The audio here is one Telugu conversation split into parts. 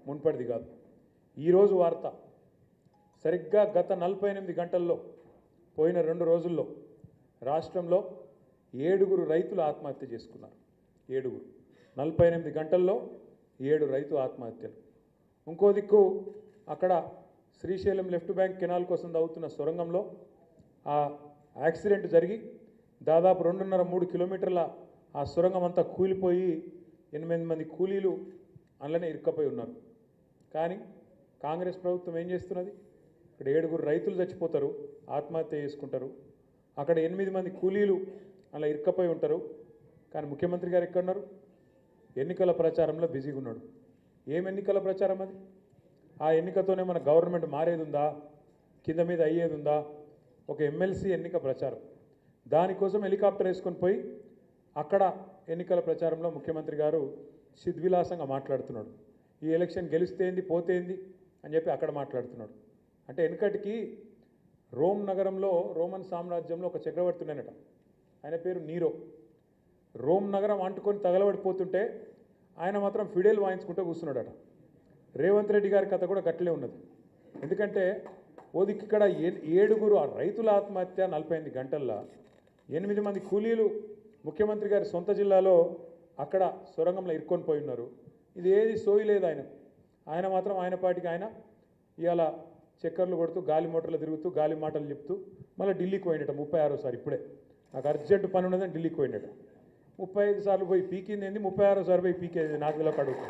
మున్పటిది కాదు. ఈరోజు వార్త సరిగ్గా గత 48 గంటల్లో పోయిన 2 రోజుల్లో రాష్ట్రంలో 7 రైతులు ఆత్మహత్య చేసుకున్నారు. 7 48 గంటల్లో 7 రైతు ఆత్మహత్యలు. ఇంకో దిక్కు అక్కడ శ్రీశైలం లెఫ్ట్ బ్యాంక్ కెనాల్ కోసం తవ్వుతున్న సొరంగంలో ఆ యాక్సిడెంట్ జరిగి దాదాపు 2.5-3 కిలోమీటర్ల ఆ సొరంగం అంతా కూలిపోయి 8 మంది కూలీలు అందులోనే ఇరుక్కపోయి ఉన్నారు. కానీ కాంగ్రెస్ ప్రభుత్వం ఏం చేస్తున్నది? ఇక్కడ 7 రైతులు చచ్చిపోతారు, ఆత్మహత్య చేసుకుంటారు, అక్కడ 8 మంది కూలీలు అలా ఇరుక్కపోయి ఉంటారు. కానీ ముఖ్యమంత్రి గారు ఎక్కడున్నారు? ఎన్నికల ప్రచారంలో బిజీగా ఉన్నాడు. ఏం ఎన్నికల ప్రచారం అది? ఆ ఎన్నికతోనే మన గవర్నమెంట్ మారేది ఉందా? కింద మీద అయ్యేది ఉందా? ఒక ఎమ్మెల్సీ ఎన్నిక ప్రచారం. దానికోసం హెలికాప్టర్ వేసుకొని పోయి అక్కడ ఎన్నికల ప్రచారంలో ముఖ్యమంత్రి గారు సిద్విలాసంగా మాట్లాడుతున్నాడు. ఈ ఎలక్షన్ గెలిస్తేంది పోతేంది అని చెప్పి అక్కడ మాట్లాడుతున్నాడు. అంటే వెనుకటికి రోమ్ నగరంలో రోమన్ సామ్రాజ్యంలో ఒక చక్రవర్తి ఉన్నానట. ఆయన పేరు నీరో. రోమ్ నగరం అంటుకొని తగలబడిపోతుంటే ఆయన మాత్రం ఫిడేల్ వాయించుకుంటూ కూర్చున్నాడట. రేవంత్ రెడ్డి గారి కథ కూడా గట్లే ఉన్నది. ఎందుకంటే ఓదికి ఇక్కడ 7 రైతుల ఆత్మహత్య 48 గంటల్లో 8 మంది కూలీలు ముఖ్యమంత్రి గారి సొంత జిల్లాలో అక్కడ సొరంగంలో ఇరుక్కొని పోయి ఉన్నారు. ఇది ఏది సోయి లేదు ఆయన మాత్రం ఆయన పాటికి ఆయన ఇవాళ చక్కర్లు కొడుతూ గాలి మోటార్లు తిరుగుతూ గాలి మాటలు చెప్తూ మళ్ళీ ఢిల్లీకి పోయినట 36సారి. ఇప్పుడే నాకు అర్జెంటు పని ఉన్నదని ఢిల్లీకి పోయినట. 35 సార్లు పోయి పీకింది ఏంది, 36సారి పోయి పీకేది నాకు ఇలా అడుగుతా.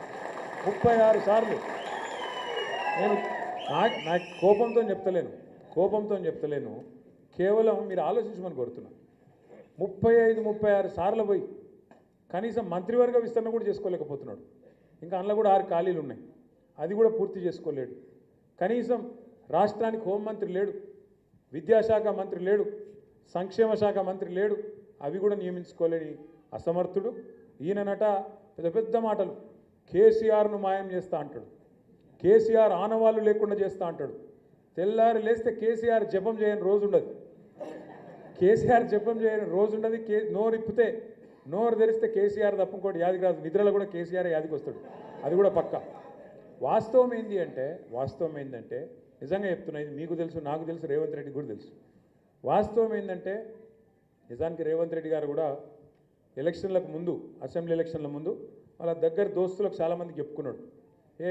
36 సార్లు. నేను నాకు కోపంతో చెప్తలేను, కేవలం మీరు ఆలోచించమని కోరుతున్నాను. 35-36 సార్లు పోయి కనీసం మంత్రివర్గ విస్తరణ కూడా చేసుకోలేకపోతున్నాడు. ఇంకా అందులో కూడా 6 ఖాళీలు ఉన్నాయి, అది కూడా పూర్తి చేసుకోలేడు. కనీసం రాష్ట్రానికి హోంమంత్రి లేడు, విద్యాశాఖ మంత్రి లేడు, సంక్షేమ శాఖ మంత్రి లేడు, అవి కూడా నియమించుకోలేని అసమర్థుడు. ఈయననట పెద్ద పెద్ద మాటలు, కేసీఆర్ను మాయం చేస్తా అంటాడు, కేసీఆర్ ఆనవాళ్ళు లేకుండా చేస్తా అంటాడు. తెల్లారి లేస్తే కేసీఆర్ జపం చేయని రోజు ఉండదు, కేసీఆర్ జపం చేయని రోజు ఉండదు. నోరు ఇప్పితే నోరు తెరిస్తే కేసీఆర్ తప్ప ఇంకోటి యాదికి రాదు. నిద్రలో కూడా కేసీఆర్ యాదికి వస్తాడు, అది కూడా పక్కా. వాస్తవం ఏంటంటే నిజంగా చెప్తున్నా, ఇది మీకు తెలుసు, నాకు తెలుసు, రేవంత్ రెడ్డి కూడా తెలుసు. వాస్తవం ఏంటంటే నిజానికి రేవంత్ రెడ్డి గారు కూడా ఎలక్షన్లకు ముందు, అసెంబ్లీ ఎలక్షన్ల ముందు వాళ్ళ దగ్గర దోస్తులకు చాలామందికి చెప్పుకున్నాడు,